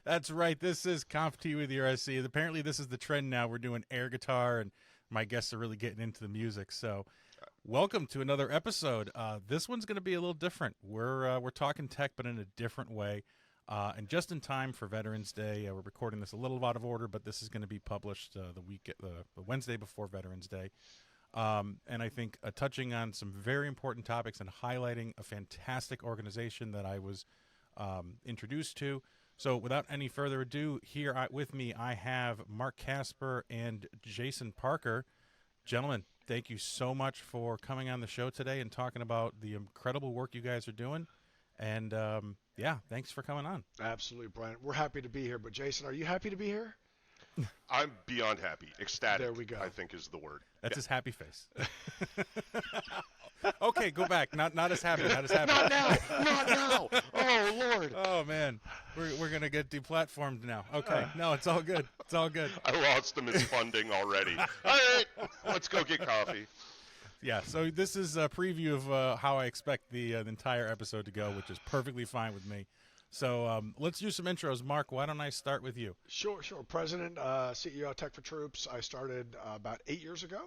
That's right. This is Conf T with your SC. Apparently, this is the trend now. We're doing air guitar, and my guests are really getting into the music. So, welcome to another episode. This one's going to be a little different. We're talking tech, but in a different way, and just in time for Veterans Day. We're recording this a little out of order, but this is going to be published the Wednesday before Veterans Day. And I think touching on some very important topics and highlighting a fantastic organization that I was introduced to. So without any further ado, here with me I have Mark Casper and Jason Parker. Gentlemen, thank you so much for coming on the show today and talking about the incredible work you guys are doing. And yeah, thanks for coming on. Absolutely, Bryan. We're happy to be here. But Jason, are you happy to be here? I'm beyond happy. Ecstatic, there we go. I think is the word. That's his happy face. Okay, go back. Not as happy. Not as happy. Not now. Not now. Oh, Lord. Oh, man. We're going to get deplatformed now. Okay. No, it's all good. It's all good. I lost him his funding already. All right. Let's go get coffee. Yeah, so this is a preview of how I expect the entire episode to go, which is perfectly fine with me. So let's do some intros. Mark, why don't I start with you? Sure. President, CEO of Tech for Troops. I started about 8 years ago.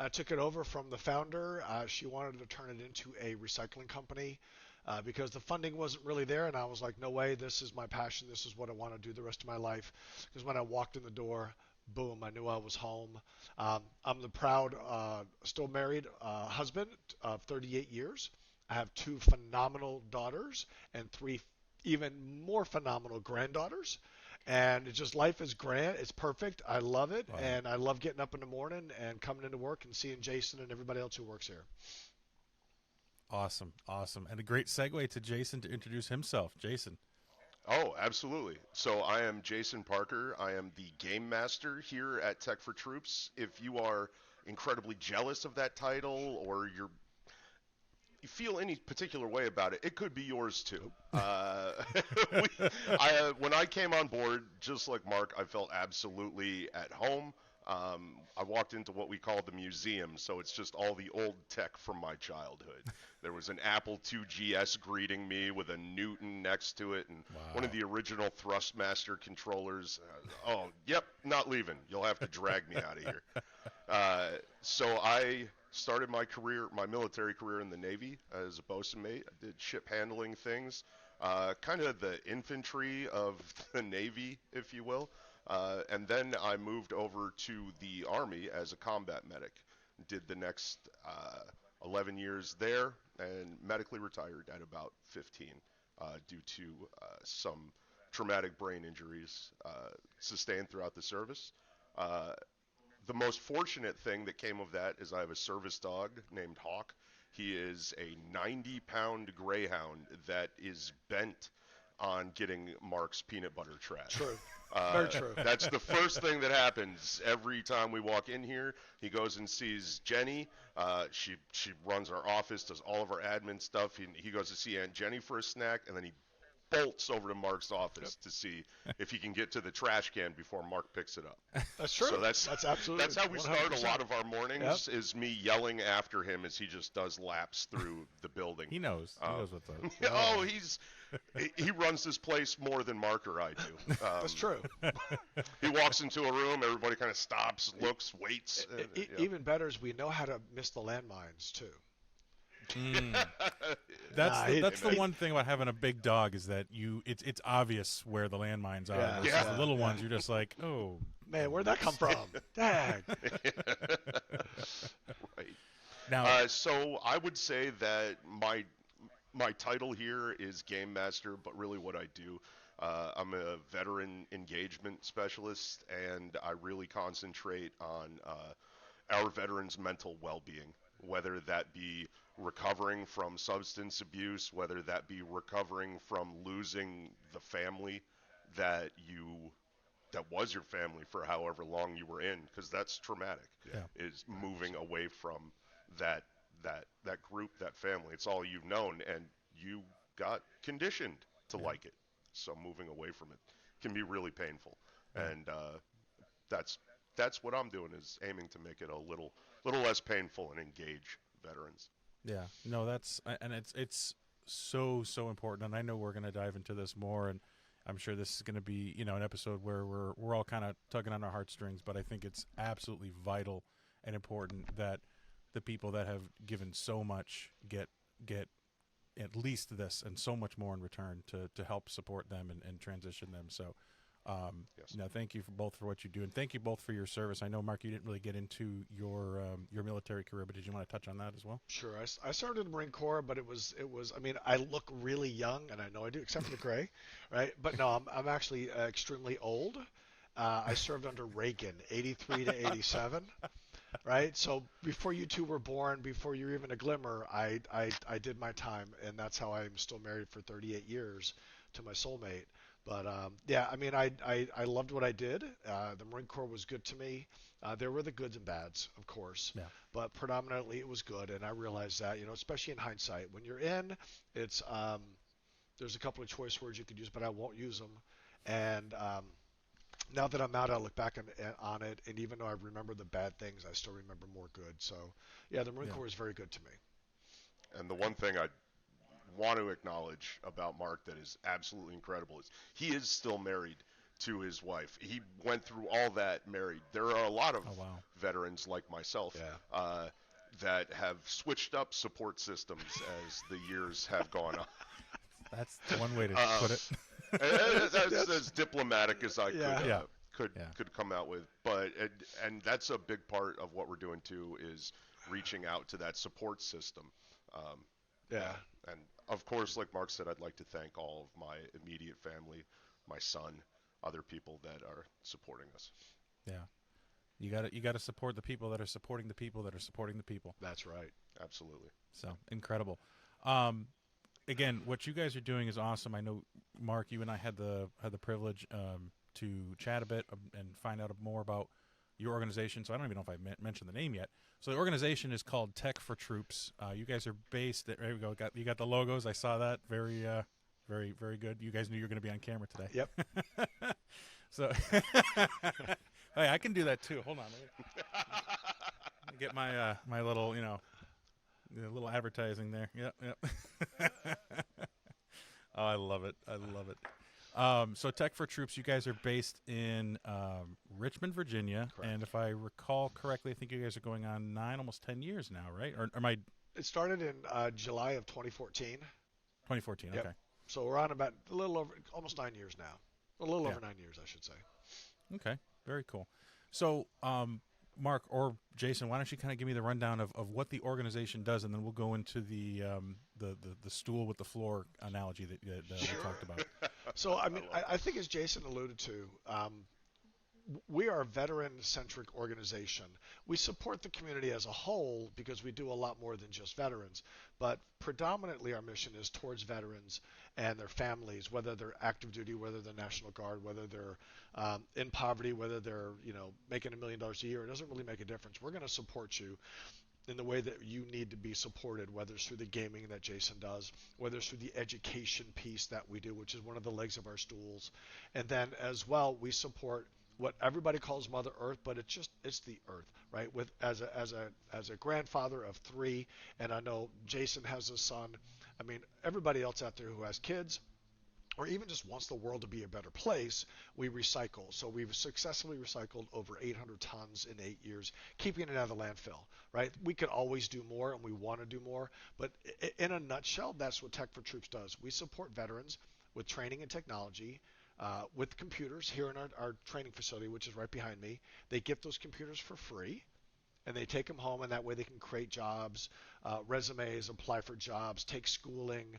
I took it over from the founder. She wanted to turn it into a recycling company because the funding wasn't really there. And I was like, no way, this is my passion. This is what I want to do the rest of my life. Because when I walked in the door, boom, I knew I was home. I'm the proud, still married husband of 38 years. I have 2 phenomenal daughters and 3 even more phenomenal granddaughters, and it's just life is grand. It's perfect. I love it. Wow. And I love getting up in the morning and coming into work and seeing Jason and everybody else who works here. Awesome, and a great segue to Jason to introduce himself. Jason. Oh, absolutely. So I am Jason Parker. I am the game master here at Tech for Troops. If you are incredibly jealous of that title or you feel any particular way about it, it could be yours too. When I came on board, just like Mark, I felt absolutely at home. I walked into what we call the museum, so it's just all the old tech from my childhood. There was an Apple IIgs greeting me with a Newton next to it, and one of the original Thrustmaster controllers. Oh, yep, not leaving. You'll have to drag me out of here. So I started my military career in the Navy as a bosun mate. I did ship handling things, kind of the infantry of the Navy, if you will. And then I moved over to the Army as a combat medic. Did the next 11 years there and medically retired at about 15 due to some traumatic brain injuries sustained throughout the service. The most fortunate thing that came of that is I have a service dog named Hawk. He is a 90-pound greyhound that is bent on getting Mark's peanut butter trash. True. Very true. That's the first thing that happens every time we walk in here. He goes and sees Jenny. She runs our office, does all of our admin stuff. He goes to see Aunt Jenny for a snack, and then he bolts over to Mark's office to see if he can get to the trash can before Mark picks it up. That's true. So that's absolutely. That's how we 100%. start a lot of our mornings. Is me yelling after him as he just does laps through the building. He knows. He knows what's up. Oh, he runs this place more than Mark or I do. That's true. He walks into a room, everybody kind of stops, looks, waits. Even better is we know how to miss the landmines too. That's the one thing about having a big dog is that it's obvious where the landmines are. The little ones, you're just like, oh man, where'd that come from? Dag. Right. Now, so I would say that my title here is game master, but really what I do, I'm a veteran engagement specialist, and I really concentrate on our veterans' mental well-being, whether that be recovering from substance abuse, whether that be recovering from losing the family that was your family for however long you were in, because that's traumatic. Is moving away from that group, that family. It's all you've known, and you got conditioned to like it. So moving away from it can be really painful, and that's what I'm doing, is aiming to make it a little less painful and engage veterans. Yeah, no, and it's so important, and I know we're going to dive into this more, and I'm sure this is going to be, an episode where we're all kind of tugging on our heartstrings, but I think it's absolutely vital and important that the people that have given so much get at least this and so much more in return to help support them and transition them. So, Yes. thank you for what you do, and thank you both for your service. I know, Mark, you didn't really get into your military career, but did you want to touch on that as well? Sure. I started in the Marine Corps, but it was. I mean, I look really young, and I know I do, except for the gray, right? But no, I'm actually extremely old. I served under Reagan, 83 to 87, right? So before you two were born, before you were even a glimmer, I did my time, and that's how I'm still married for 38 years to my soulmate. But yeah, I mean, I loved what I did. The Marine Corps was good to me. There were the goods and bads, of course, Yeah. but predominantly it was good. And I realized that, especially in hindsight, when you're in, it's there's a couple of choice words you could use, but I won't use them. And now that I'm out, I look back on it, and even though I remember the bad things, I still remember more good. So yeah, the Marine Yeah. Corps is very good to me. And the one thing I want to acknowledge about Mark that is absolutely incredible is he is still married to his wife. He went through all that married. There are a lot of Oh, wow. veterans like myself Yeah. that have switched up support systems as the years have gone on. That's one way to put it. That's as diplomatic as I Yeah. could come out with. But and that's a big part of what we're doing too is reaching out to that support system. Um, Yeah. And of course, like Mark said, I'd like to thank all of my immediate family, my son, other people that are supporting us. Yeah. You got to support the people that are supporting the people that are supporting the people. That's right. Absolutely. So incredible. Again, what you guys are doing is awesome. I know, Mark, you and I had the privilege to chat a bit and find out more about your organization. So I don't even know if I mentioned the name yet. So the organization is called Tech for Troops. You guys are based. There we go. You got the logos. I saw that. Very, very, very good. You guys knew you were going to be on camera today. Yep. So, hey, I can do that too. Hold on. Let me get my my little, little advertising there. Yep. Oh, I love it. I love it. So Tech for Troops, you guys are based in Richmond, Virginia. Correct. And if I recall correctly, I think you guys are going on 9, almost 10 years now, right? Or am I It started in July of 2014. 2014? Yep. Okay. So we're on about a little over, almost 9 years now. A little Yeah. over 9 years, I should say. Okay. Very cool. So, Mark or Jason, why don't you kind of give me the rundown of what the organization does, and then we'll go into the stool with the floor analogy that we talked about. So, I mean, I think as Jason alluded to, we are a veteran-centric organization. We support the community as a whole because we do a lot more than just veterans. But predominantly our mission is towards veterans and their families, whether they're active duty, whether they're National Guard, whether they're in poverty, whether they're making $1 million a year. It doesn't really make a difference. We're going to support you in the way that you need to be supported, whether it's through the gaming that Jason does, whether it's through the education piece that we do, which is one of the legs of our stools. And then as well, we support what everybody calls Mother Earth, but it's the Earth, right? With as a grandfather of 3, and I know Jason has a son. I mean, everybody else out there who has kids, or even just wants the world to be a better place, we recycle. So we've successfully recycled over 800 tons in 8 years, keeping it out of the landfill, right? We could always do more, and we want to do more, but in a nutshell, that's what Tech for Troops does. We support veterans with training and technology, with computers here in our training facility, which is right behind me. They get those computers for free, and they take them home, and that way they can create jobs, resumes, apply for jobs, take schooling,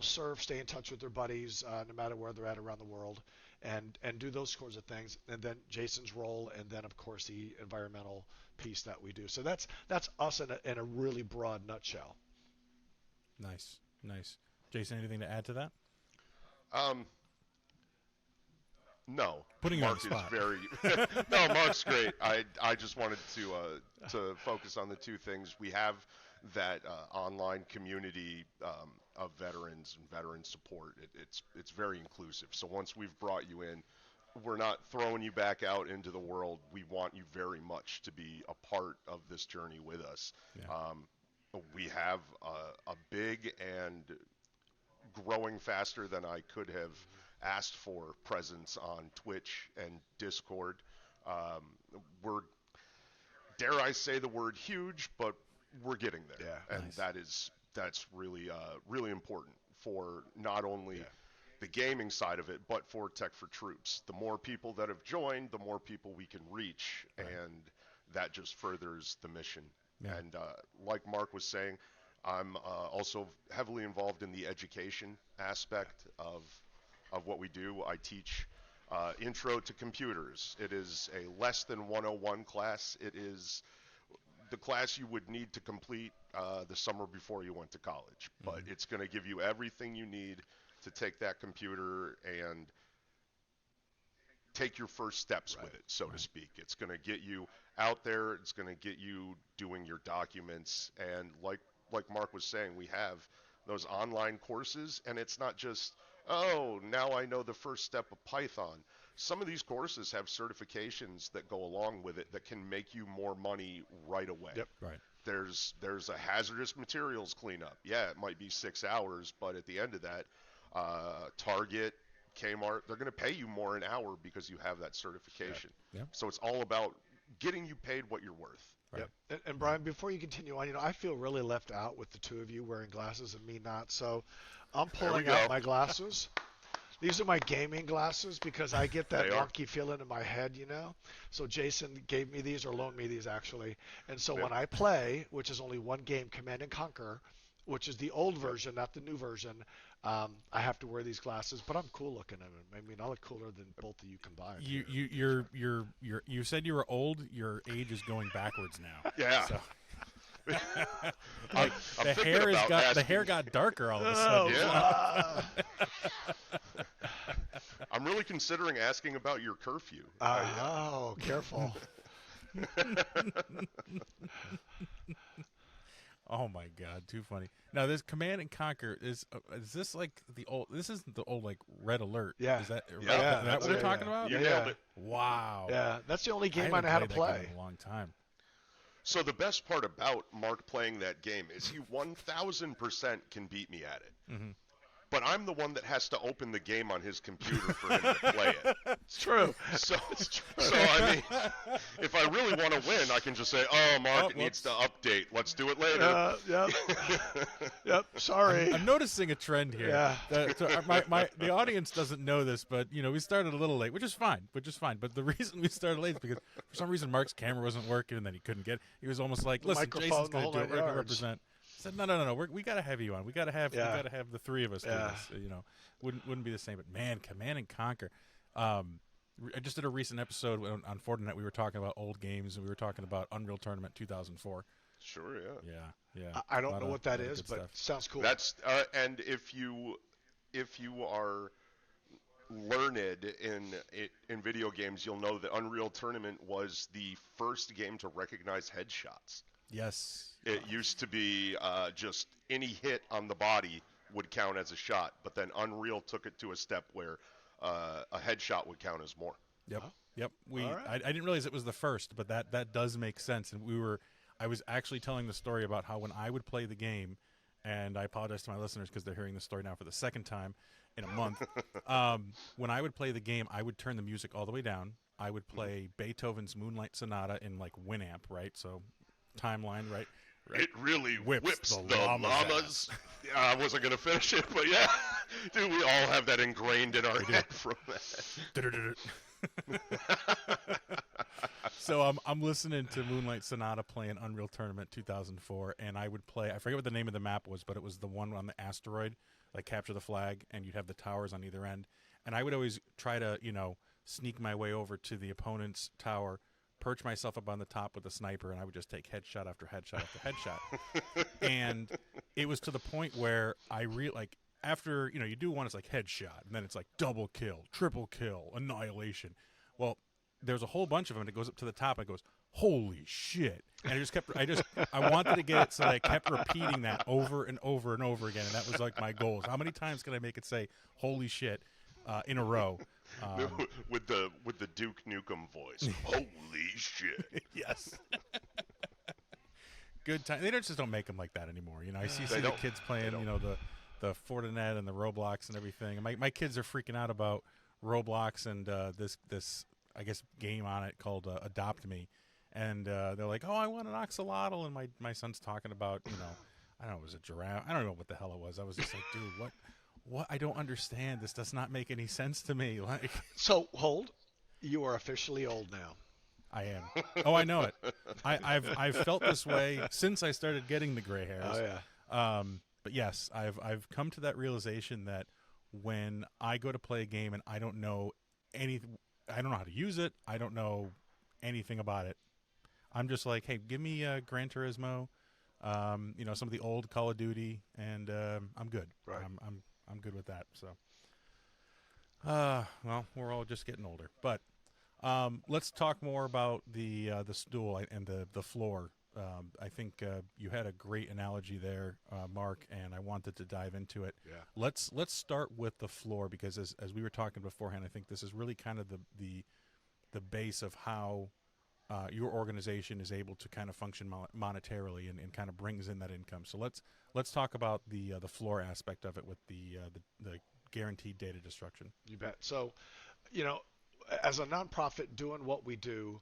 serve, stay in touch with their buddies, no matter where they're at around the world, and do those sorts of things. And then Jason's role, and then of course the environmental piece that we do. So that's us in a really broad nutshell. Nice. Jason, anything to add to that? No. Putting you on Mark the spot. is very No, Mark's great. I just wanted to focus on the two things. We have that online community of veterans and veteran support. It's very inclusive. So once we've brought you in, we're not throwing you back out into the world. We want you very much to be a part of this journey with us. Yeah. We have a big and growing faster than I could have asked for presence on Twitch and Discord. We're, dare I say the word huge, but we're getting there. Yeah. And Nice. that's really really important for not only the gaming side of it, but for Tech for Troops. The more people that have joined, the more people we can reach, and that just furthers the mission. Yeah. And like Mark was saying, I'm also heavily involved in the education aspect of what we do. I teach intro to computers. It is a less than 101 class. It is the class you would need to complete the summer before you went to college. But it's going to give you everything you need to take that computer and take your first steps with it, so to speak. It's going to get you out there. It's going to get you doing your documents. And like Mark was saying, we have those online courses, and it's not just, oh, now I know the first step of Python. Some of these courses have certifications that go along with it that can make you more money right away. Yep. Right. There's a hazardous materials cleanup. Yeah, it might be 6 hours, but at the end of that, Target, Kmart, they're going to pay you more an hour because you have that certification. Yeah. So it's all about getting you paid what you're worth. Right. Yep. And Bryan, before you continue on, I feel really left out with the two of you wearing glasses and me not. So I'm pulling out my glasses. These are my gaming glasses because I get that wonky feeling in my head, So Jason gave me these, or loaned me these actually. And so when I play, which is only one game, Command and Conquer, which is the old version, not the new version, I have to wear these glasses. But I'm cool looking at them. I mean, I look cooler than both of you combined. You said you were old. Your age is going backwards now. Yeah. So. I'm the hair got darker all of a sudden. Yeah. I'm really considering asking about your curfew. Oh, careful. Oh my God, too funny. Now this Command and Conquer is this like the old? This isn't the old like Red Alert. Yeah. Is that Yeah, is that what we're talking about? You nailed it. Wow. Yeah, that's the only game I haven't know how to played that play. game in a long time. So the best part about Mark playing that game is he 1,000% can beat me at it. Mm-hmm. But I'm the one that has to open the game on his computer for him to play it. It's true. So I mean, if I really want to win, I can just say, "Oh, Mark, it needs to update. Let's do it later." Yep. Sorry. I'm noticing a trend here. Yeah. The audience doesn't know this, but we started a little late, which is fine. But the reason we started late is because for some reason Mark's camera wasn't working, and then he couldn't get it. He was almost like, "Listen, Jason's going to do it. We're going to represent." I said, no. We got to have you on. We got to have the three of us do this. Wouldn't be the same. But man, Command and Conquer. I just did a recent episode on Fortinet. We were talking about old games, and we were talking about Unreal Tournament 2004. Sure, Yeah. I don't know what that is, but sounds cool. That's and if you are learned in video games, you'll know that Unreal Tournament was the first game to recognize headshots. Yes. It used to be just any hit on the body would count as a shot, but then Unreal took it to a step where a headshot would count as more. Yep. Yep. Right. I didn't realize it was the first, but that does make sense. And I was actually telling the story about how when I would play the game, and I apologize to my listeners because they're hearing the story now for the second time in a month. When I would play the game, I would turn the music all the way down. I would play Beethoven's Moonlight Sonata in like Winamp, right? So timeline, right? It really whips the llama's llamas. I wasn't going to finish it, but yeah. Dude, we all have that ingrained in our head from that. So I'm listening to Moonlight Sonata playing Unreal Tournament 2004, and I would play, I forget what the name of the map was, but it was the one on the asteroid, like capture the flag, and you'd have the towers on either end. And I would always try to, sneak my way over to the opponent's tower, perch myself up on the top with a sniper, and I would just take headshot after headshot after headshot. And it was to the point where after, you do one, it's like headshot, and then it's like double kill, triple kill, annihilation. Well, there's a whole bunch of them, and it goes up to the top, and it goes, holy shit. And I wanted to get it, so I kept repeating that over and over and over again, and that was like my goals. How many times can I make it say, holy shit, in a row? With the Duke Nukem voice. Holy shit. Yes. Good time. They just don't make them like that anymore. I see the kids playing, the Fortinet and the Roblox and everything. And my kids are freaking out about Roblox and this I guess game on it called Adopt Me, and they're like, oh, I want an axolotl, and my son's talking about I don't know, it was a giraffe. I don't know what the hell it was. I was just like, dude, what? I don't understand. This does not make any sense to me. Like, So hold, you are officially old now. I am. Oh, I know it. I've felt this way since I started getting the gray hairs. Oh yeah. But yes, I've come to that realization that when I go to play a game and I don't know I don't know how to use it. I don't know anything about it. I'm just like, hey, give me Gran Turismo, some of the old Call of Duty, and I'm good. Right. I'm good with that. So, well, we're all just getting older. But let's talk more about the stool and the floor. I think you had a great analogy there, Mark, and I wanted to dive into it. Yeah. Let's start with the floor, because as we were talking beforehand, I think this is really kind of the base of how your organization is able to kind of function monetarily and kind of brings in that income. So let's talk about the floor aspect of it with the guaranteed data destruction. You bet. So, as a nonprofit doing what we do,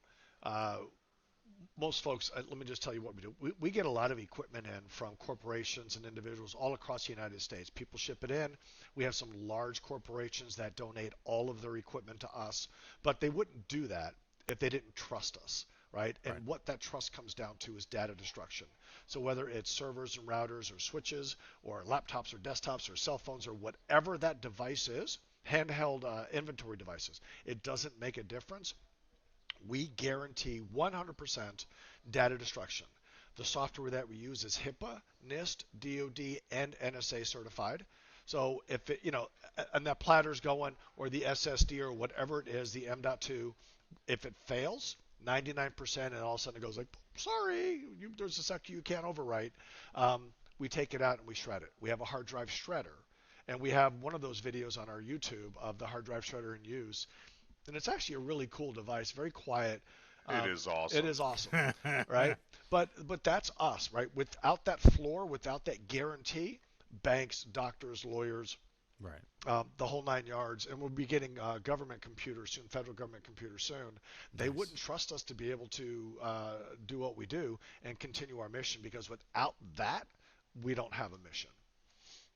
most folks, let me just tell you what we do. We get a lot of equipment in from corporations and individuals all across the United States. People ship it in. We have some large corporations that donate all of their equipment to us, but they wouldn't do that if they didn't trust us, right? And what that trust comes down to is data destruction. So whether it's servers and routers or switches or laptops or desktops or cell phones or whatever that device is, handheld inventory devices, it doesn't make a difference. We guarantee 100% data destruction. The software that we use is HIPAA, NIST, DoD, and NSA certified. So if it, and that platter's going, or the SSD or whatever it is, the M.2, if it fails, 99%, and all of a sudden it goes like, sorry, there's a sector you can't overwrite. We take it out and we shred it. We have a hard drive shredder, and we have one of those videos on our YouTube of the hard drive shredder in use. And it's actually a really cool device, very quiet. It is awesome. It is awesome, right? But that's us, right? Without that floor, without that guarantee, banks, doctors, lawyers, right, the whole 9 yards, and we'll be getting government computers soon, federal government computers soon. They wouldn't trust us to be able to do what we do and continue our mission, because without that, we don't have a mission.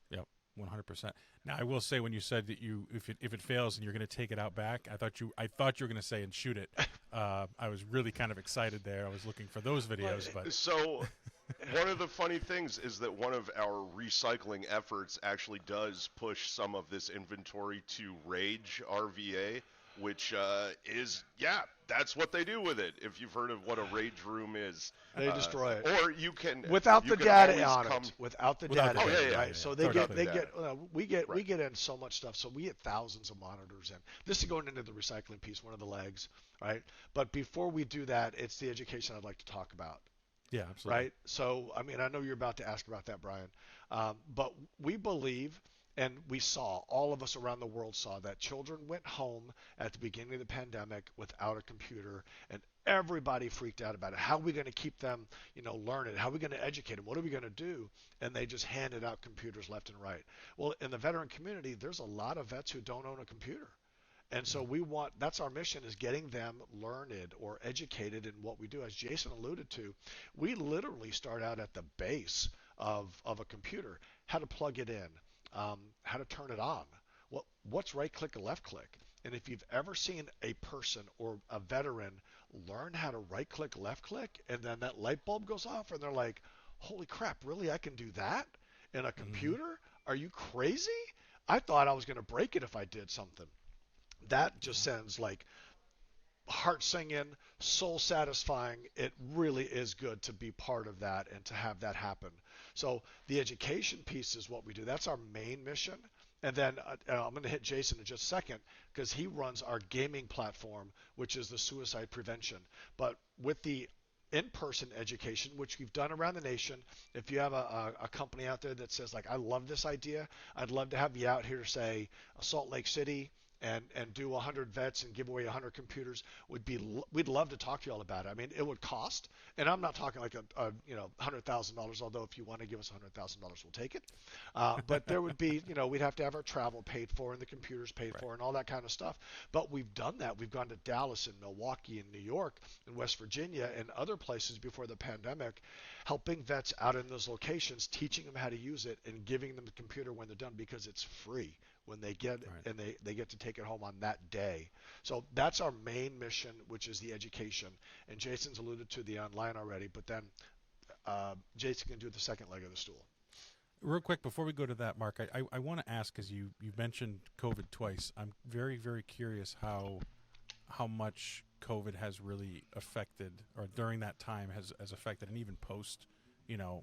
Yep, 100%. Now, I will say, when you said that if it fails and you're going to take it out back, I thought you were going to say and shoot it. I was really kind of excited there. I was looking for those videos, but so one of the funny things is that one of our recycling efforts actually does push some of this inventory to Rage RVA, which is, that's what they do with it. If you've heard of what a rage room is, they destroy it. Or you can without you the can data on come, it. Without the without data, the data, right? yeah. So we get in so much stuff. So we get thousands of monitors in. This is going into the recycling piece, one of the legs, right? But before we do that, it's the education I'd like to talk about. Yeah, absolutely. Right. So I mean, I know you're about to ask about that, Bryan, but we believe. And we saw, all of us around the world saw, that children went home at the beginning of the pandemic without a computer, and everybody freaked out about it. How are we going to keep them, learning? How are we going to educate them? What are we going to do? And they just handed out computers left and right. Well, in the veteran community, there's a lot of vets who don't own a computer. And so that's our mission, is getting them learned or educated in what we do. As Jason alluded to, we literally start out at the base of a computer, how to plug it in. How to turn it on, what's right click and left click. And if you've ever seen a person or a veteran learn how to right click, left click, and then that light bulb goes off and they're like, holy crap, really, I can do that in a computer? Are you crazy? I thought I was going to break it if I did something. That just sends like heart singing, soul satisfying. It really is good to be part of that and to have that happen. So the education piece is what we do. That's our main mission. And then I'm going to hit Jason in just a second, because he runs our gaming platform, which is the suicide prevention. But with the in-person education, which we've done around the nation, if you have a company out there that says, like, I love this idea, I'd love to have you out here, say, Salt Lake City, and do 100 vets and give away 100 computers we'd love to talk to you all about it. I mean, it would cost, and I'm not talking like a $100,000, although if you want to give us $100,000, we'll take it. But there would be, we'd have to have our travel paid for and the computers paid for and all that kind of stuff. But we've done that. We've gone to Dallas and Milwaukee and New York and West Virginia and other places before the pandemic, helping vets out in those locations, teaching them how to use it and giving them the computer when they're done, because it's free when they get it, and they get to take it home on that day. So that's our main mission, which is the education. And Jason's alluded to the online already, but then Jason can do the second leg of the stool. Real quick, before we go to that, Mark, I want to ask, because you mentioned COVID twice. I'm very, very curious how much COVID has really affected, or during that time has affected, and even post,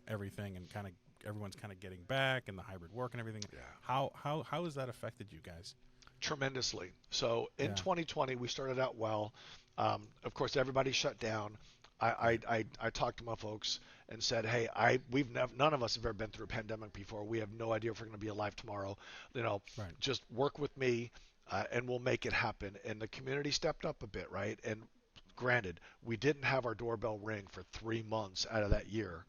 everything, and kind of everyone's kind of getting back, and the hybrid work and everything. Yeah. How has that affected you guys? Tremendously. So in 2020, we started out well. Of course, everybody shut down. I talked to my folks and said, hey, none of us have ever been through a pandemic before. We have no idea if we're going to be alive tomorrow. Just work with me, and we'll make it happen. And the community stepped up a bit, right? And granted, we didn't have our doorbell ring for 3 months out of that year,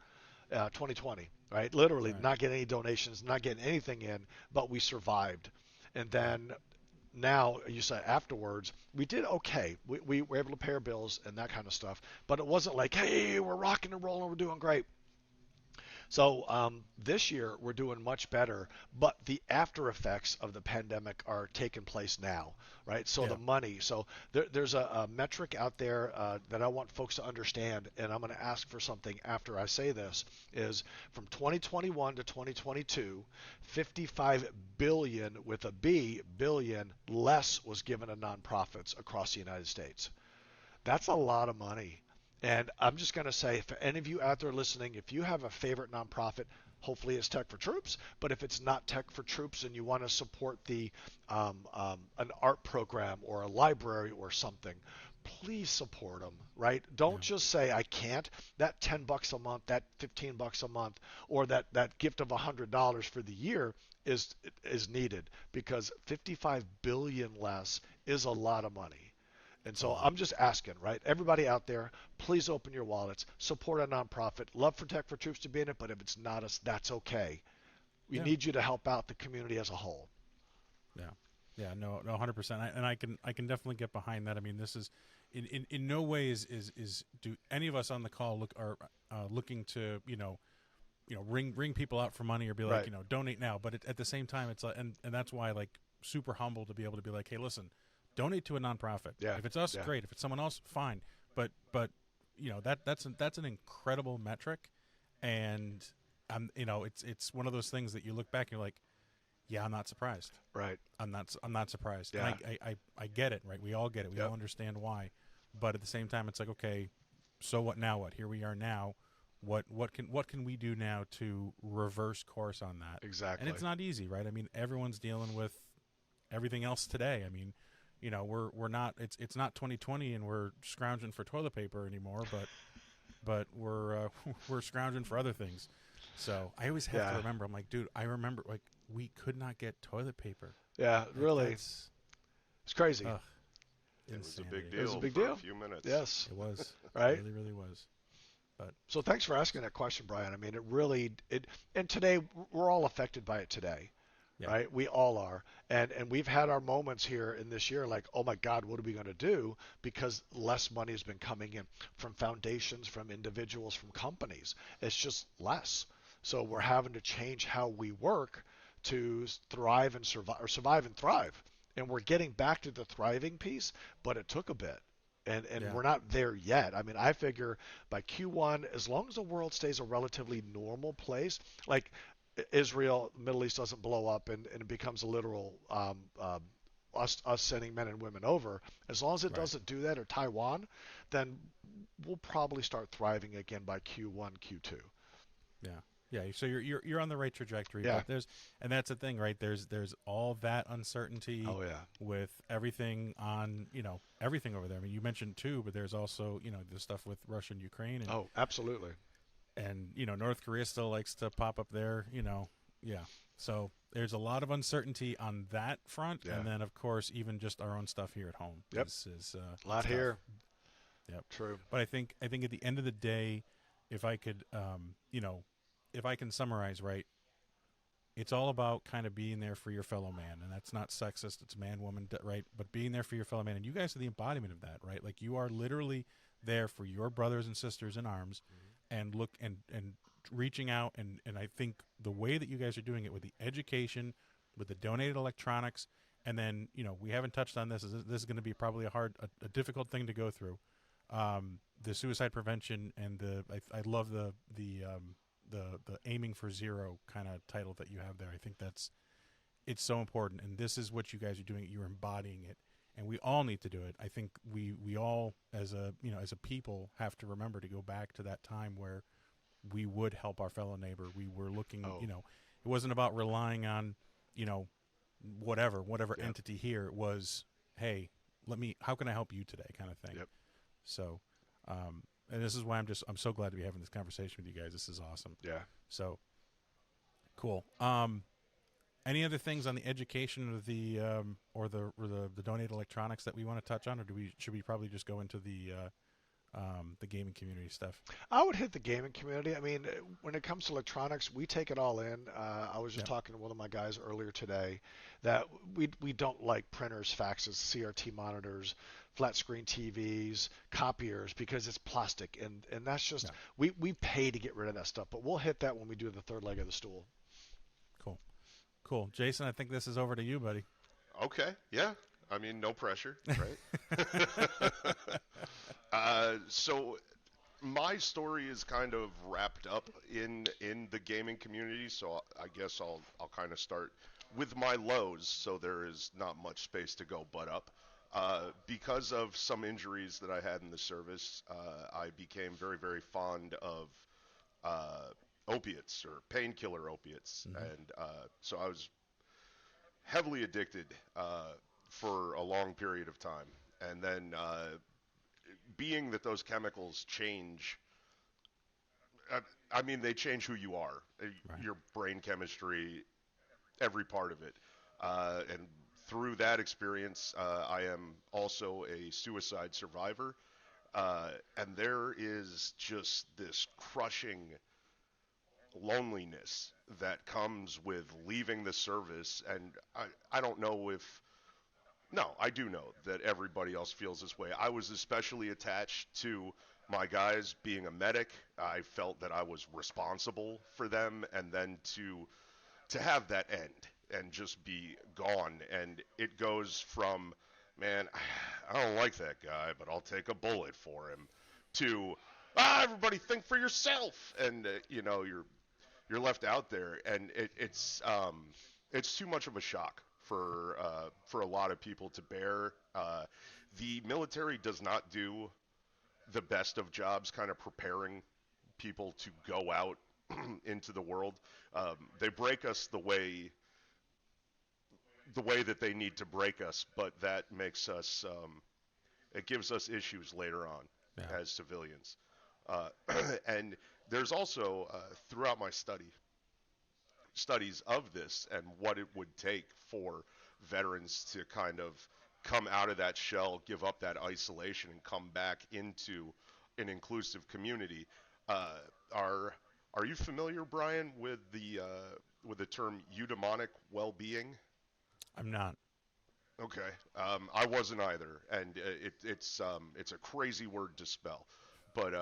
2020, right? Literally not getting any donations, not getting anything in, but we survived. And then now, you said afterwards, we did okay. We were able to pay our bills and that kind of stuff, but it wasn't like, hey, we're rocking and rolling, we're doing great. So this year we're doing much better, but the after effects of the pandemic are taking place now, right? So the money, so there's a metric out there that I want folks to understand, and I'm going to ask for something after I say this, is from 2021 to 2022, 55 billion with a B, billion less was given to nonprofits across the United States. That's a lot of money. And I'm just going to say, for any of you out there listening, if you have a favorite nonprofit, hopefully it's Tech for Troops. But if it's not Tech for Troops and you want to support an art program or a library or something, please support them, right? Don't just say, I can't. That $10 a month, that $15 a month, or that gift of $100 for the year is needed, because 55 billion less is a lot of money. And so I'm just asking, right? Everybody out there, please open your wallets, support a nonprofit. Love for Tech for Troops to be in it, but if it's not us, that's okay. We need you to help out the community as a whole. Yeah, no, 100%. And I can definitely get behind that. I mean, this is in no ways is do any of us on the call looking to ring people out for money or be like donate now. But at the same time, it's and that's why super humble to be able to be like, hey, listen. Donate to a nonprofit. Yeah. If it's us, great. If it's someone else, fine. But that's an incredible metric, and it's one of those things that you look back and you're like, yeah, I'm not surprised. Right. I'm not surprised. Yeah. And I get it. Right. We all get it. We all understand why. But at the same time, it's like, okay, so what now? What? Here we are now. What can we do now to reverse course on that? Exactly. And it's not easy, right? I mean, everyone's dealing with everything else today. I mean. We're not. It's not 2020, and we're scrounging for toilet paper anymore. But we're scrounging for other things. So I always have to remember. I'm like, dude, I remember we could not get toilet paper. Yeah, really. It's crazy. It was a big deal. It was a big deal. For a few minutes. Yes, it was. Right. It really, really was. But so thanks for asking that question, Bryan. I mean, and today we're all affected by it today. Yeah. Right? We all are. And we've had our moments here in this year like, oh my God, what are we going to do? Because less money has been coming in from foundations, from individuals, from companies. It's just less. So we're having to change how we work to thrive and survive and thrive. And we're getting back to the thriving piece, but it took a bit. And we're not there yet. I mean, I figure by Q1, as long as the world stays a relatively normal place, like Israel, Middle East doesn't blow up and it becomes a literal us sending men and women over. As long as it doesn't do that, or Taiwan, then we'll probably start thriving again by Q1, Q2. Yeah. So you're on the right trajectory. Yeah. But that's the thing, right? There's all that uncertainty. Oh yeah. With everything on everything over there. I mean, you mentioned too, but there's also the stuff with Russia and Ukraine. And, oh, absolutely. And North Korea still likes to pop up their Yeah. So there's a lot of uncertainty on that front, Yeah. and then of course even just our own stuff here at home Yep. is A lot it's tough. here. Yep. True. But I think at the end of the day, if I could, if I can summarize right, it's all about kind of being there for your fellow man, and that's not sexist. It's man, woman, right? But being there for your fellow man, and you guys are the embodiment of that, right? Like you are literally there for your brothers and sisters in arms, and look and reaching out, and I think the way that you guys are doing it with the education, with the donated electronics, and then we haven't touched on this. This is going to be probably a difficult thing to go through. The suicide prevention and I love the aiming for zero kind of title that you have there. I think it's so important, and this is what you guys are doing. You're embodying it, and we all need to do it. I think we all as a people have to remember to go back to that time where we would help our fellow neighbor. We were looking, Oh. it wasn't about relying on, whatever Yep. entity here. It was, hey, how can I help you today, kind of thing. Yep. So, and this is why I'm so glad to be having this conversation with you guys. This is awesome. Yeah. So, cool. Any other things on the education of the or the donated electronics that we want to touch on, or should we probably just go into the gaming community stuff? I would hit the gaming community. I mean, when it comes to electronics, we take it all in. I was just Yep. talking to one of my guys earlier today that we don't like printers, faxes, CRT monitors, flat screen TVs, copiers because it's plastic, and that's just Yeah. we pay to get rid of that stuff. But we'll hit that when we do the third leg of the stool. Cool. Jason, I think this is over to you, buddy. Okay, yeah. I mean, no pressure, right? So my story is kind of wrapped up in the gaming community, so I guess I'll kind of start with my lows, so there is not much space to go but up. Because of some injuries that I had in the service, I became very, very fond of uh, opiates or painkiller opiates, Mm-hmm. and so I was heavily addicted for a long period of time. And then, being that those chemicals change, I mean, they change who you are, Right. your brain chemistry, every part of it. And through that experience, I am also a suicide survivor. And there is just this crushing loneliness that comes with leaving the service. And I don't know if, no, I do know that everybody else feels this way. I was especially attached to my guys being a medic. I felt that I was responsible for them, and then to have that end and just be gone. And it goes from, man, I don't like that guy, but I'll take a bullet for him, to, everybody think for yourself. And, you're left out there, and it's too much of a shock for a lot of people to bear. The military does not do the best of jobs, kind of preparing people to go out into the world. They break us the way that they need to break us, but that makes us it gives us issues later on Yeah. as civilians. Uh, and there's also throughout my studies of this and what it would take for veterans to kind of come out of that shell, give up that isolation, and come back into an inclusive community. Uh, are you familiar, Brian, with the term eudaimonic well-being? I'm not. Okay, I wasn't either, and it's a crazy word to spell, but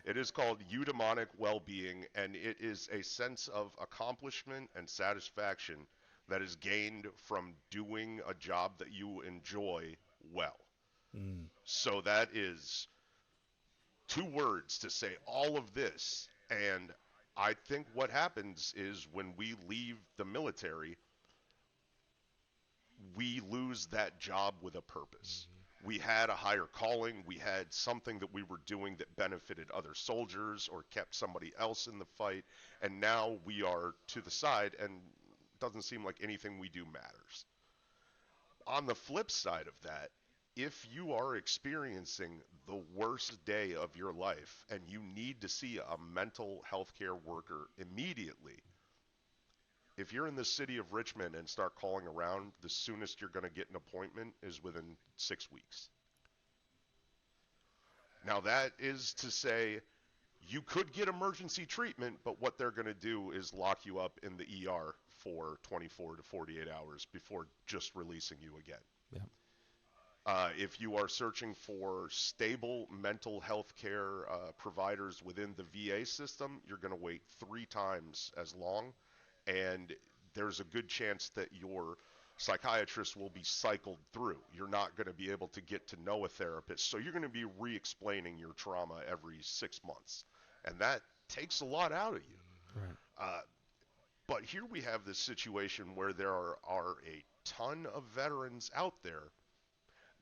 it is called eudaimonic well-being, and it is a sense of accomplishment and satisfaction that is gained from doing a job that you enjoy well. Mm. So that is two words to say all of this, and I think what happens is when we leave the military, we lose that job with a purpose. We had a higher calling. We had something that we were doing that benefited other soldiers or kept somebody else in the fight. And now we are to the side, and it doesn't seem like anything we do matters. On the flip side of that, if you are experiencing the worst day of your life and you need to see a mental health care worker immediately, If you're in the city of Richmond and start calling around, the soonest you're going to get an appointment is within 6 weeks. Now, that is to say you could get emergency treatment, but what they're going to do is lock you up in the ER for 24 to 48 hours before just releasing you again. Yeah. If you are searching for stable mental health care providers within the VA system, you're going to wait 3 times as long, and there's a good chance that your psychiatrist will be cycled through. You're not going to be able to get to know a therapist, so you're going to be re-explaining your trauma every 6 months, and that takes a lot out of you. Right. But here we have this situation where there are a ton of veterans out there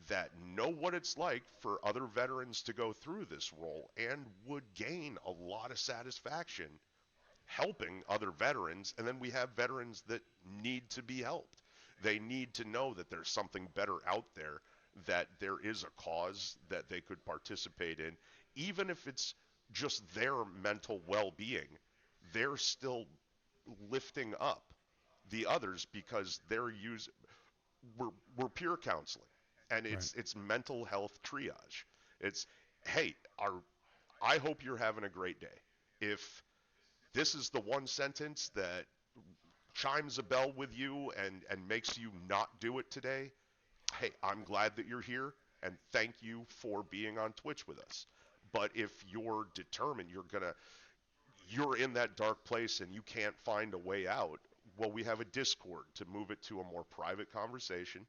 that know what it's like for other veterans to go through this role and would gain a lot of satisfaction helping other veterans. And then we have veterans that need to be helped. They need to know that there's something better out there, that there is a cause that they could participate in. Even if it's just their mental well-being, they're still lifting up the others because we're peer counseling. And it's mental health triage. It's, hey, I hope you're having a great day. If this is the one sentence that chimes a bell with you and makes you not do it today, hey, I'm glad that you're here, and thank you for being on Twitch with us. But if you're determined you're in that dark place and you can't find a way out, well, we have a Discord to move it to a more private conversation.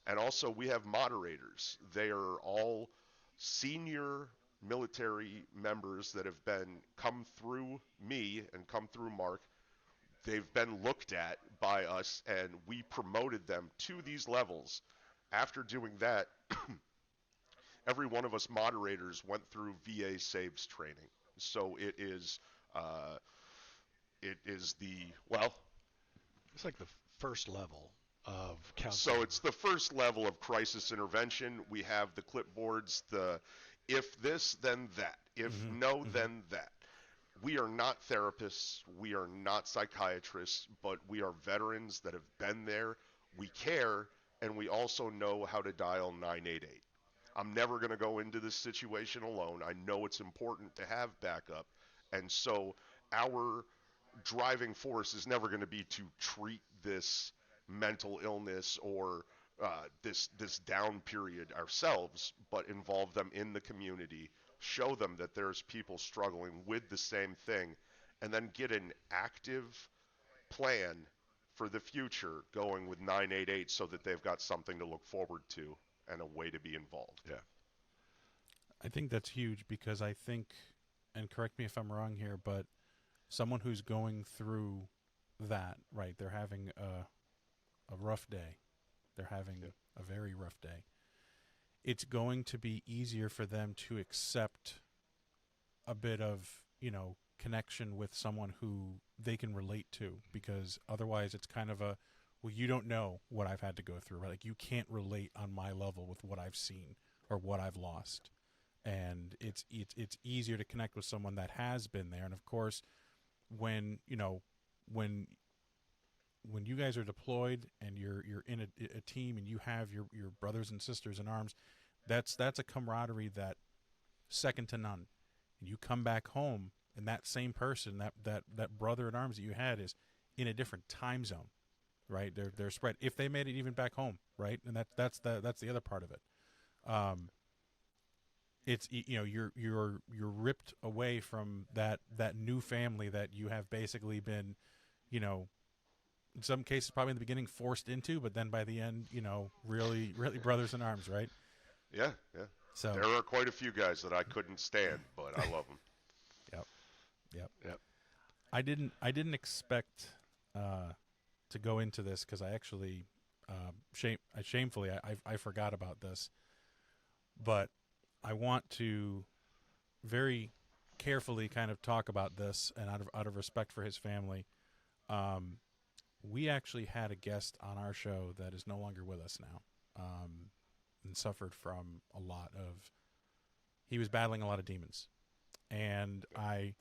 And also, we have moderators. They are all senior military members that have come through me and come through Mark. They've been looked at by us, and we promoted them to these levels. After doing that, every one of us moderators went through VA Saves training. So it is It's like the first level of counseling. So it's the first level of crisis intervention. We have the clipboards, the if this, then that. If no, then that. We are not therapists. We are not psychiatrists, but we are veterans that have been there. We care, and we also know how to dial 988. I'm never going to go into this situation alone. I know it's important to have backup, and so our driving force is never going to be to treat this mental illness or this down period ourselves, but involve them in the community, show them that there's people struggling with the same thing, and then get an active plan for the future going with 988 so that they've got something to look forward to and a way to be involved. Yeah. I think that's huge because I think, and correct me if I'm wrong here, but someone who's going through that, right, they're having a rough day. They're having a very rough day. It's going to be easier for them to accept a bit of, connection with someone who they can relate to, because otherwise it's kind of well, you don't know what I've had to go through, right? Like, you can't relate on my level with what I've seen or what I've lost. And it's easier to connect with someone that has been there. And of course, when you guys are deployed and you're in a team and you have your brothers and sisters in arms, that's a camaraderie that second to none. And you come back home, and that same person, that brother in arms that you had, is in a different time zone, right? They're spread, if they made it even back home, right? And that's the other part of it. It's you're ripped away from that new family that you have basically been, in some cases probably in the beginning forced into, but then by the end, really brothers in arms, right? Yeah. So there are quite a few guys that I couldn't stand, but I love them. Yep. I didn't expect to go into this because I actually shamefully I forgot about this, but I want to very carefully kind of talk about this, and out of respect for his family. We actually had a guest on our show that is no longer with us now, and suffered from he was battling a lot of demons. And I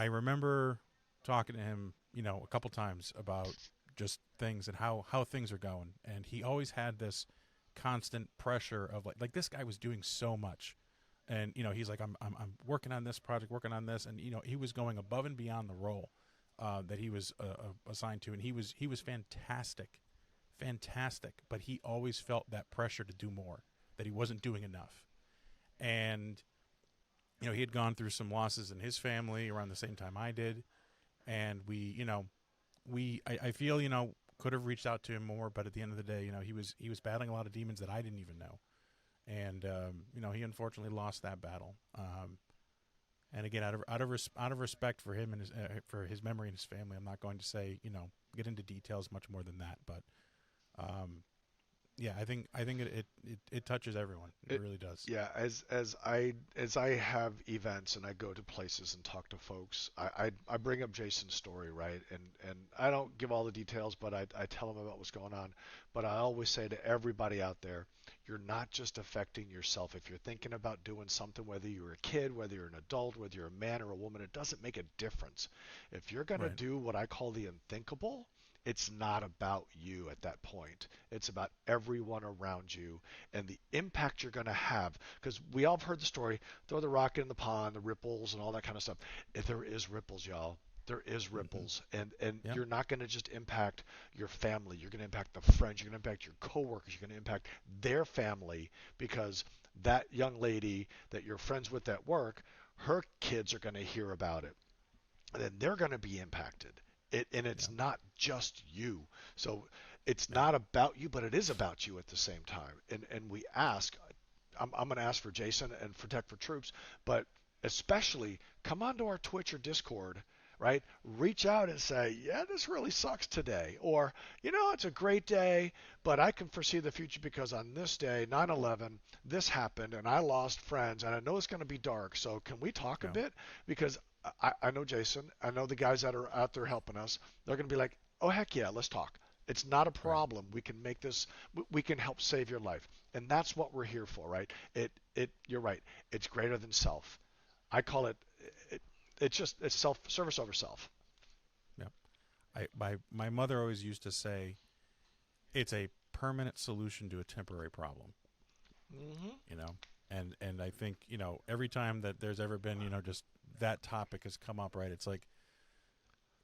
remember talking to him, a couple times about just things and how things are going, and he always had this constant pressure of like this guy was doing so much, and he's like I'm working on this project, working on this, and he was going above and beyond the role that he was assigned to, and he was fantastic, but he always felt that pressure to do more, that he wasn't doing enough. And he had gone through some losses in his family around the same time I did, and I feel could have reached out to him more, but at the end of the day, he was battling a lot of demons that I didn't even know, and he unfortunately lost that battle. And again, out of respect for him and for his memory and his family, I'm not going to say get into details much more than that, but yeah, I think it touches everyone. It really does. Yeah, as I have events and I go to places and talk to folks, I bring up Jason's story, right? And I don't give all the details, but I tell them about what's going on. But I always say to everybody out there, you're not just affecting yourself. If you're thinking about doing something, whether you're a kid, whether you're an adult, whether you're a man or a woman, it doesn't make a difference. If you're going to do what I call the unthinkable, it's not about you at that point. It's about everyone around you and the impact you're going to have. Because we all have heard the story, throw the rock in the pond, the ripples and all that kind of stuff. If there is ripples, y'all. There is ripples. And Yep. you're not going to just impact your family. You're going to impact the friends. You're going to impact your coworkers. You're going to impact their family, because that young lady that you're friends with at work, her kids are going to hear about it. And then they're going to be impacted. And it's not just you. So it's not about you, but it is about you at the same time. And we ask, I'm going to ask for Jason and for Tech for Troops, but especially come onto our Twitch or Discord, right? Reach out and say, yeah, this really sucks today. Or, it's a great day, but I can foresee the future because on this day, 9/11, this happened and I lost friends and I know it's going to be dark. So can we talk a bit? Because I know Jason, I know the guys that are out there helping us. They're going to be like, oh, heck yeah, let's talk. It's not a problem. We can make this, we can help save your life. And that's what we're here for, right? You're right. It's greater than self. I call it's service over self. Yeah. My mother always used to say, it's a permanent solution to a temporary problem. Mm-hmm. And I think every time that there's ever been just that topic has come up, right? It's like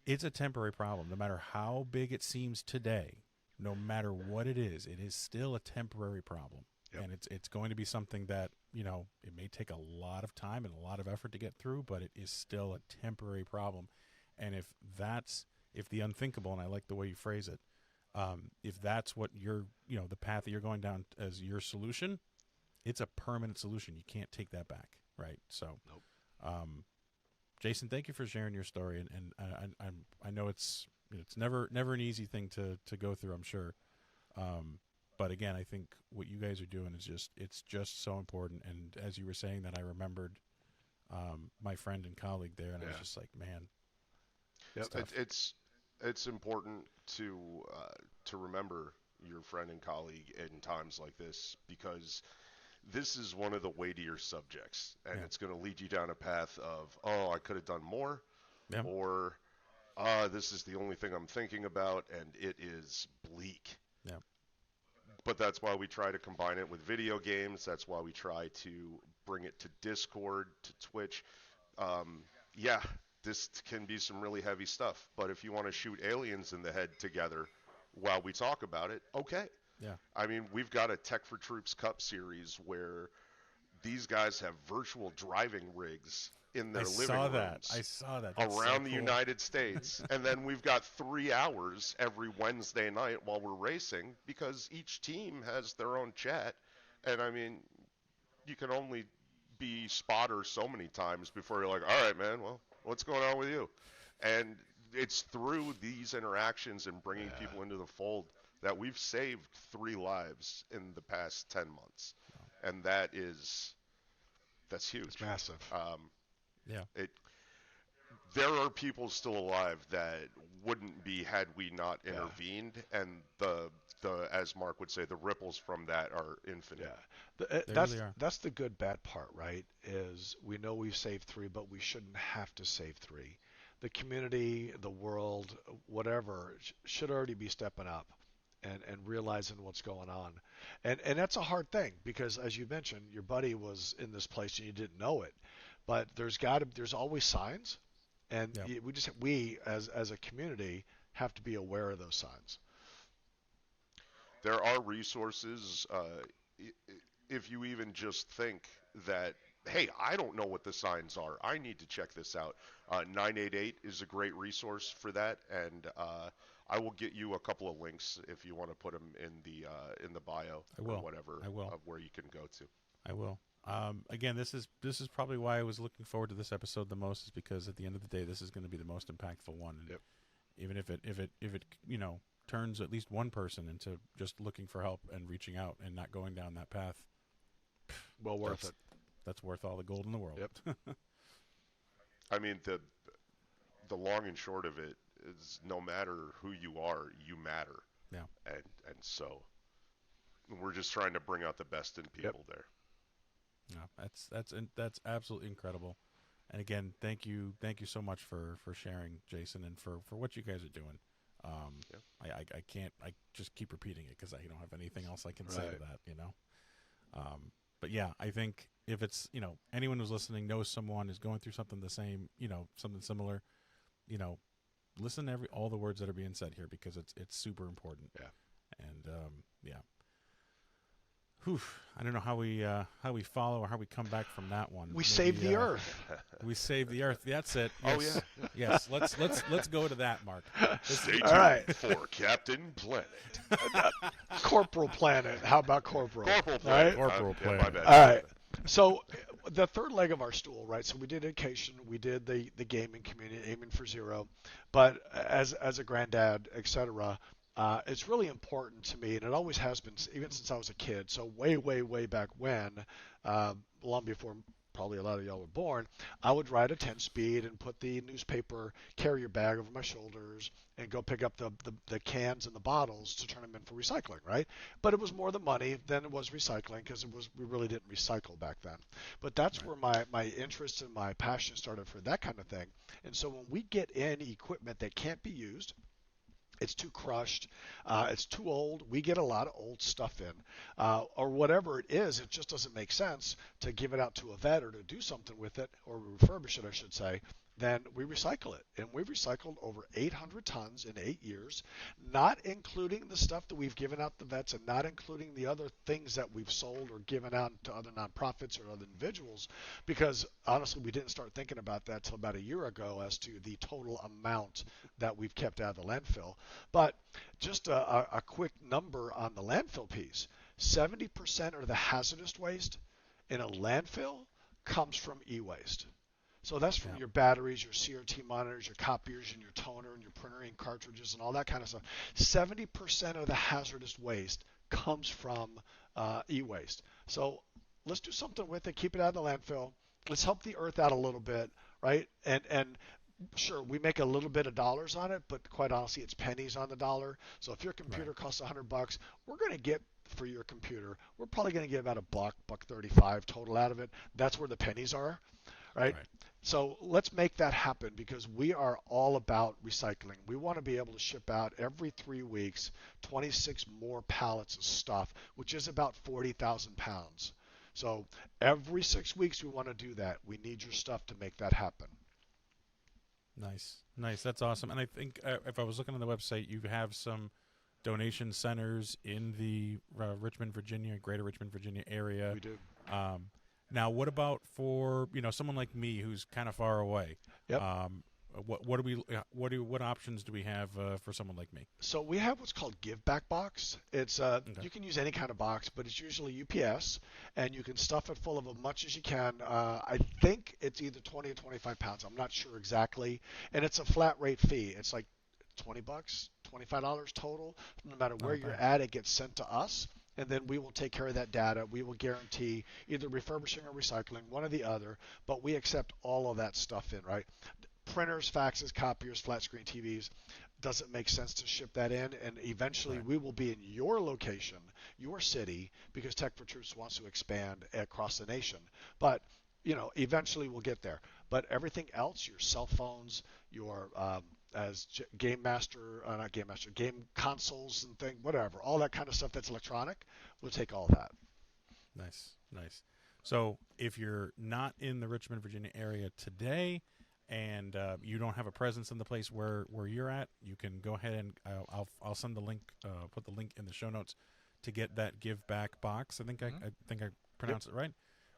it's a temporary problem, no matter how big it seems today, no matter what it is still a temporary problem. Yep. And it's going to be something that it may take a lot of time and a lot of effort to get through, but it is still a temporary problem. And if the unthinkable, and I like the way you phrase it, if that's what you're the path that you're going down as your solution, it's a permanent solution. You can't take that back, right? So, nope. Jason, thank you for sharing your story, and I know it's never an easy thing to go through, I'm sure. But again, I think what you guys are doing is just so important. And as you were saying that, I remembered my friend and colleague there, and I was just like, man, it's important to remember your friend and colleague in times like this, because this is one of the weightier subjects, and it's going to lead you down a path of, oh, I could have done more, or this is the only thing I'm thinking about, and it is bleak. Yeah. But that's why we try to combine it with video games. That's why we try to bring it to Discord, to Twitch. This can be some really heavy stuff, but if you want to shoot aliens in the head together while we talk about it, okay. Yeah. I mean, we've got a Tech for Troops Cup series where these guys have virtual driving rigs in their living rooms. I saw that. That's around so the cool. United States. And then we've got 3 hours every Wednesday night while we're racing, because each team has their own chat. And I mean, you can only be spotter so many times before you're like, all right, man, well, what's going on with you? And it's through these interactions and bringing people into the fold that we've saved 3 lives in the past 10 months. And that's huge. It's massive. There are people still alive that wouldn't be had we not intervened, and the as Mark would say, the ripples from that are infinite. That's the good bad part, right? Is we know we've saved 3, but we shouldn't have to save 3. the community, the world, whatever, should already be stepping up and realizing what's going on. And that's a hard thing because, as you mentioned, your buddy was in this place and you didn't know it. But there's always signs, and Yep. we as a community have to be aware of those signs. There are resources. If you even just think that, hey, I don't know what the signs are, I need to check this out. 988 is a great resource for that, and I will get you a couple of links if you want to put them in the bio I will. or whatever I will. of where you can go to. I will. Again, this is probably why I was looking forward to this episode the most, is because at the end of the day, this is going to be the most impactful one. And Yep. even if it turns at least one person into just looking for help and reaching out and not going down that path, Well worth it. that's worth all the gold in the world. Yep. I mean, the long and short of it is, no matter who you are, you matter. Yeah. And so we're just trying to bring out the best in people there. Yeah, that's absolutely incredible. And again, thank you so much for sharing, Jason, and for what you guys are doing. I just keep repeating it because I don't have anything else I can say to that, But yeah, I think if it's, anyone who's listening knows someone is going through something the same, something similar, listen to all the words that are being said here, because it's super important. Yeah. And yeah. Whew, I don't know how we follow or how we come back from that one. We save the earth. We save the earth. That's it. Oh, Yes. Yes. Let's go to that, Mark. Stay tuned All right. for Captain Planet. Corporal Planet. How about Corporal? Corporal All right? Planet. Corporal Yeah, my Planet. bad. All right. So the third leg of our stool, right? So we did education, we did the gaming community, aiming for zero, but as a granddad, etc. It's really important to me, and it always has been, even since I was a kid. So way back when, long before probably a lot of y'all were born, I would ride a 10-speed and put the newspaper carrier bag over my shoulders and go pick up the cans and the bottles to turn them in for recycling, right? But it was more the money than it was recycling, because we really didn't recycle back then. But that's where my interest and my passion started for that kind of thing. And so when we get in equipment that can't be used, it's too crushed, it's too old, we get a lot of old stuff in, or whatever it is, it just doesn't make sense to give it out to a vet or to do something with it, or refurbish it, I should say, then we recycle it. And we've recycled over 800 tons in 8 years, not including the stuff that we've given out to vets, and not including the other things that we've sold or given out to other nonprofits or other individuals, because honestly, we didn't start thinking about that till about a year ago as to the total amount that we've kept out of the landfill. But just a quick number on the landfill piece: 70% of the hazardous waste in a landfill comes from e-waste. So that's from your batteries, your CRT monitors, your copiers, and your toner, and your printer ink cartridges, and all that kind of stuff. 70% of the hazardous waste comes from e-waste. So let's do something with it. Keep it out of the landfill. Let's help the earth out a little bit, right? And sure, we make a little bit of dollars on it, but quite honestly, it's pennies on the dollar. So if your computer costs $100, we're going to get, for your computer, we're probably going to get about $1.35 total out of it. That's where the pennies are, right? So let's make that happen, because we are all about recycling. We want to be able to ship out every 3 weeks 26 more pallets of stuff, which is about 40,000 pounds. So every 6 weeks we want to do that. We need your stuff to make that happen. Nice. That's awesome. And I think if I was looking on the website, you have some donation centers in the Richmond, Virginia, Greater Richmond, Virginia area. We do. Now, what about for someone like me who's kind of far away? Yep. What options do we have for someone like me? So we have what's called Give Back Box. It's you can use any kind of box, but it's usually UPS, and you can stuff it full of as much as you can. I think it's either 20 or 25 pounds. I'm not sure exactly, and it's a flat rate fee. It's like $20, $25 total. No matter where you're at, it gets sent to us. And then we will take care of that data. We will guarantee either refurbishing or recycling, one or the other, but we accept all of that stuff in, right? Printers, faxes, copiers, flat screen TVs. Does it make sense to ship that in? And eventually we will be in your location, your city, because Tech for Troops wants to expand across the nation. But eventually we'll get there. But everything else, your cell phones, your game master, not game master, game consoles and whatever, all that kind of stuff that's electronic, we'll take all that. Nice, nice. So if you're not in the Richmond, Virginia area today, and you don't have a presence in the place where you're at, you can go ahead and I'll send the link, put the link in the show notes to get that give back box. I think I pronounced it right.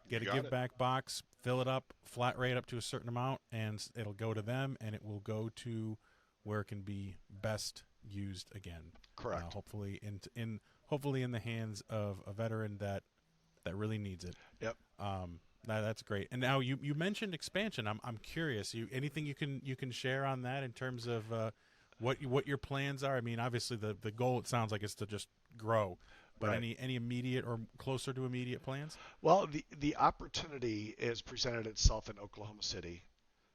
Get a give back box, fill it up, flat rate up to a certain amount, and it'll go to them, and it will go to where it can be best used again. Correct. Hopefully in the hands of a veteran that really needs it. Yep. That's great. And now you mentioned expansion. I'm curious. Anything you can share on that in terms of what your plans are? I mean, obviously the goal, it sounds like, is to just grow. But right. any immediate or closer to immediate plans? Well, the opportunity is presented itself in Oklahoma City,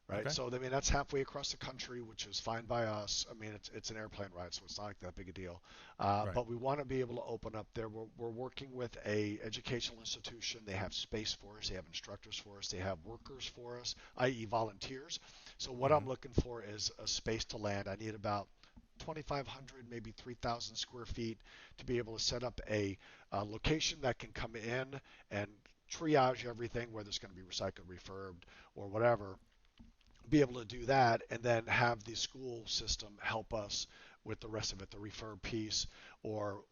right? Okay. So I mean that's halfway across the country, which is fine by us. I mean it's an airplane ride, so it's not like that big a deal. Right. But we want to be able to open up there. We're working with a educational institution. They have space for us. They have instructors for us. They have workers for us, i.e. volunteers. So what I'm looking for is a space to land. I need about 2,500, maybe 3,000 square feet to be able to set up a location that can come in and triage everything, whether it's going to be recycled, refurbed, or whatever. Be able to do that, and then have the school system help us with the rest of it, the refurb piece, or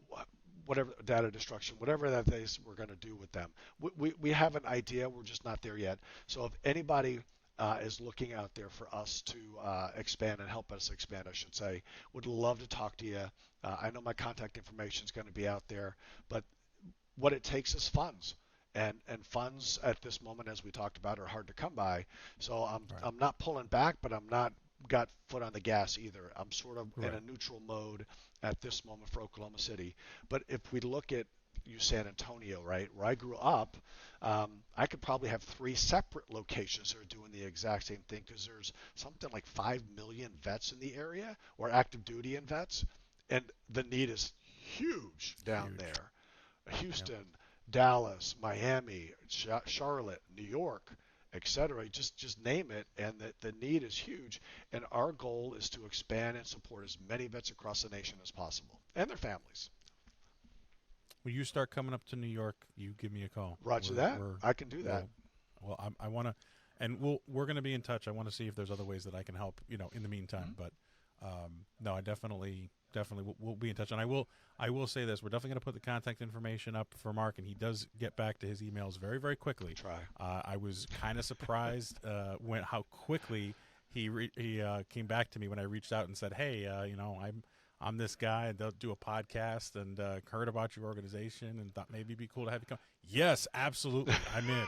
whatever, data destruction, whatever that is we're going to do with them. We have an idea, we're just not there yet. So if anybody is looking out there for us to expand and help us expand, I should say, would love to talk to you. I know my contact information is going to be out there, but what it takes is funds. And funds at this moment, as we talked about, are hard to come by. So I'm not pulling back, but I'm not got foot on the gas either. I'm sort of in a neutral mode at this moment for Oklahoma City. But if we look at San Antonio, right, where I grew up, I could probably have 3 separate locations that are doing the exact same thing, because there's something like 5 million vets in the area, or active duty and vets, and the need is huge down there. Houston, Dallas, Miami, Charlotte, New York, etc. Just name it, and the need is huge. And our goal is to expand and support as many vets across the nation as possible, and their families. When you start coming up to New York, you give me a call. Roger that. I can do that. Well, I want to, and we're going to be in touch. I want to see if there's other ways that I can help, in the meantime. But no, I definitely we'll be in touch. And I will say this: we're definitely going to put the contact information up for Mark, and he does get back to his emails very, very quickly. Try. I was kind of surprised how quickly he came back to me when I reached out and said, "Hey, I'm this guy, and they'll do a podcast, and heard about your organization, and thought maybe it'd be cool to have you come." Yes, absolutely, I'm in.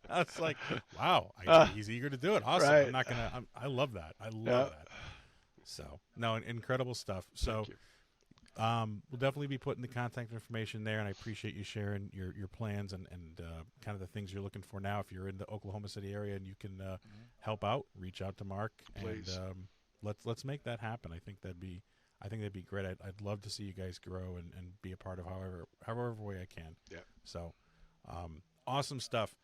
I was like, wow, he's eager to do it. Awesome. Right. I'm not gonna. I love that. I love that. So no, incredible stuff. So we'll definitely be putting the contact information there, and I appreciate you sharing your plans and kind of the things you're looking for now. If you're in the Oklahoma City area and you can help out, reach out to Mark. Please. And let's make that happen. I think that'd be great. I'd love to see you guys grow and be a part of however way I can. Yeah. So awesome stuff.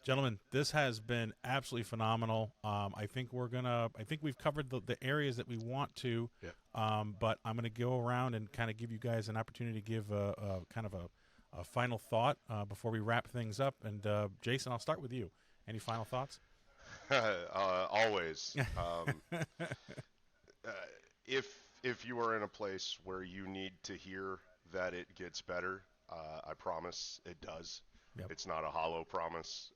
Gentlemen, this has been absolutely phenomenal. I think we've covered the areas that we want to, but I'm going to go around and kind of give you guys an opportunity to give a kind of a final thought before we wrap things up. And Jason, I'll start with you. Any final thoughts? Always. If you are in a place where you need to hear that it gets better, I promise it does. Yep. It's not a hollow promise.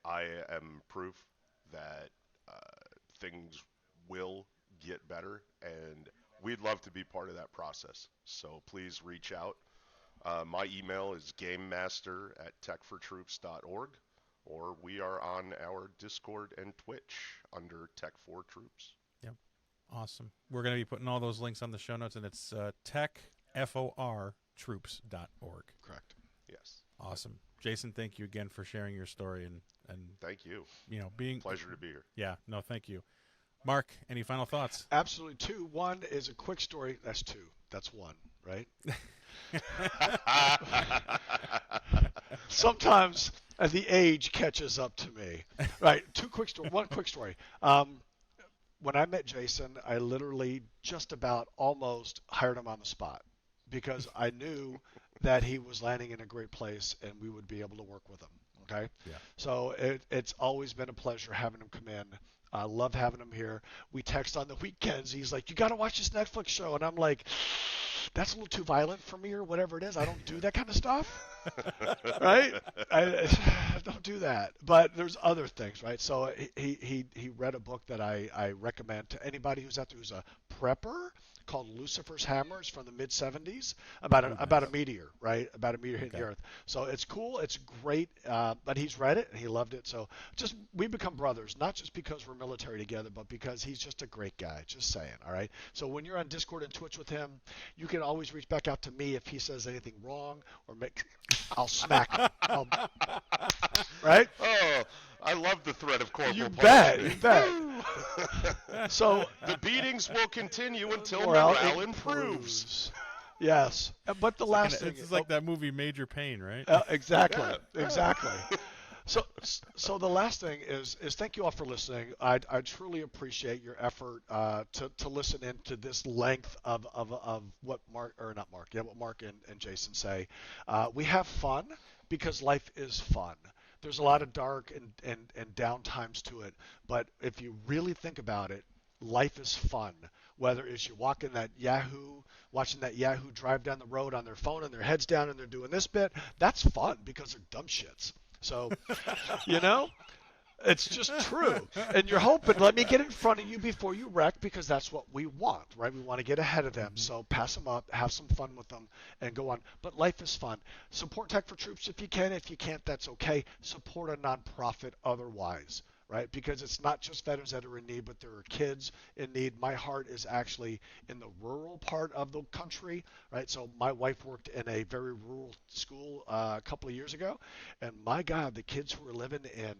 I am proof that things will get better, and we'd love to be part of that process. So please reach out. My email is gamemaster@techfortroops.org, or we are on our Discord and Twitch under Tech4Troops. Yep. Awesome. We're going to be putting all those links on the show notes, and it's techfortroops.org. Correct. Yes. Awesome. Jason, thank you again for sharing your story and thank you. Being pleasure to be here. Yeah, no, thank you. Mark, any final thoughts? Absolutely. 2. 1 is a quick story. That's 2. That's 1, right? Sometimes the age catches up to me. Right. One quick story. When I met Jason, I literally just about almost hired him on the spot because I knew that he was landing in a great place and we would be able to work with him. Okay. Yeah. So it's always been a pleasure having him come in. I love having him here. We text on the weekends. He's like, "You got to watch this Netflix show," and I'm like, "That's a little too violent for me, or whatever it is. I don't do that kind of stuff." Right? I don't do that. But there's other things, right? So he read a book that I recommend to anybody who's out there who's a prepper called Lucifer's Hammers from the mid 70s about a meteor, right? About a meteor hitting the Earth. So it's cool, it's great. But he's read it and he loved it. So just we become brothers, not just because we're military together, but because he's just a great guy. Just saying, all right. So when you're on Discord and Twitch with him, you can always reach back out to me if he says anything wrong or I'll smack him. Right? Oh, I love the threat of corporal punishment. You bet. So the beatings will continue until morale improves. Yes, but the last thing it's like that movie Major Pain, right? Exactly, exactly. So the last thing is thank you all for listening. I truly appreciate your effort to listen into this length of what Mark and Jason say. We have fun because life is fun. There's a lot of dark and down times to it, but if you really think about it, life is fun. Whether it's you watching that Yahoo drive down the road on their phone and their heads down and they're doing this bit, that's fun because they're dumb shits. So, it's just true. And you're hoping, let me get in front of you before you wreck because that's what we want, right? We want to get ahead of them. So pass them up, have some fun with them, and go on. But life is fun. Support Tech for Troops if you can. If you can't, that's okay. Support a nonprofit otherwise. Right? Because it's not just veterans that are in need, but there are kids in need. My heart is actually in the rural part of the country, right? So my wife worked in a very rural school a couple of years ago, and my God, the kids who were living in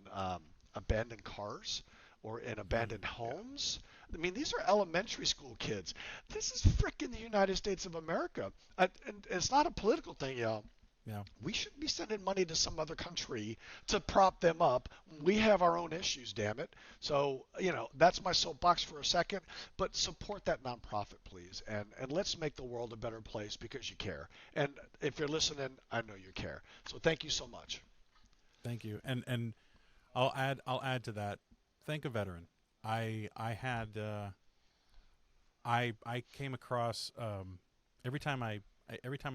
abandoned cars or in abandoned homes. I mean, these are elementary school kids. This is frickin' the United States of America. And it's not a political thing, y'all. Yeah. We shouldn't be sending money to some other country to prop them up. We have our own issues, damn it. So, that's my soapbox for a second. But support that nonprofit, please. And let's make the world a better place because you care. And if you're listening, I know you care. So thank you so much. Thank you. And I'll add to that. Thank a veteran. I came across every time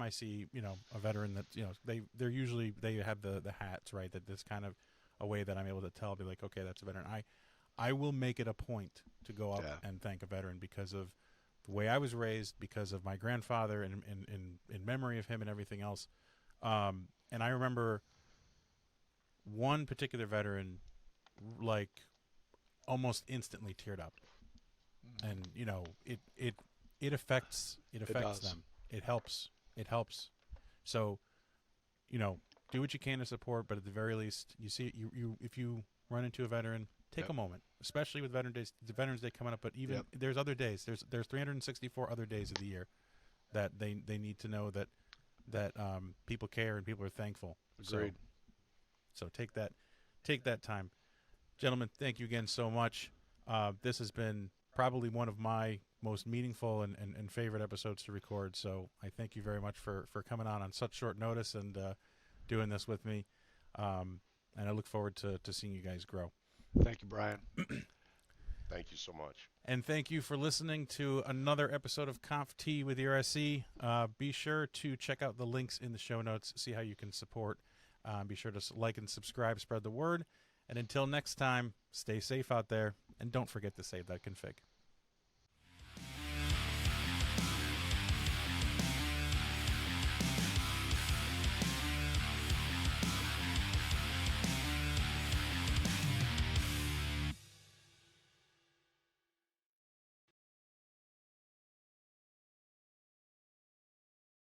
I see a veteran that they have the hats, right, that this kind of a way that I'm able to tell, be like, okay, that's a veteran. I will make it a point to go up and thank a veteran because of the way I was raised, because of my grandfather and in memory of him and everything else. And I remember one particular veteran like almost instantly teared up, and it affects them. It helps. So, do what you can to support, but at the very least, you see, if you run into a veteran, take a moment, especially with Veterans Day coming up. But even there's other days. There's 364 other days of the year that they need to know that people care and people are thankful. Agreed. So take that time, gentlemen. Thank you again so much. This has been probably one of my most meaningful and favorite episodes to record. So I thank you very much for coming on such short notice and doing this with me. And I look forward to seeing you guys grow. Thank you, Bryan. Thank you so much. And thank you for listening to another episode of Conf T with your SE. Be sure to check out the links in the show notes, see how you can support. Be sure to like and subscribe, spread the word. And until next time, stay safe out there, and don't forget to save that config.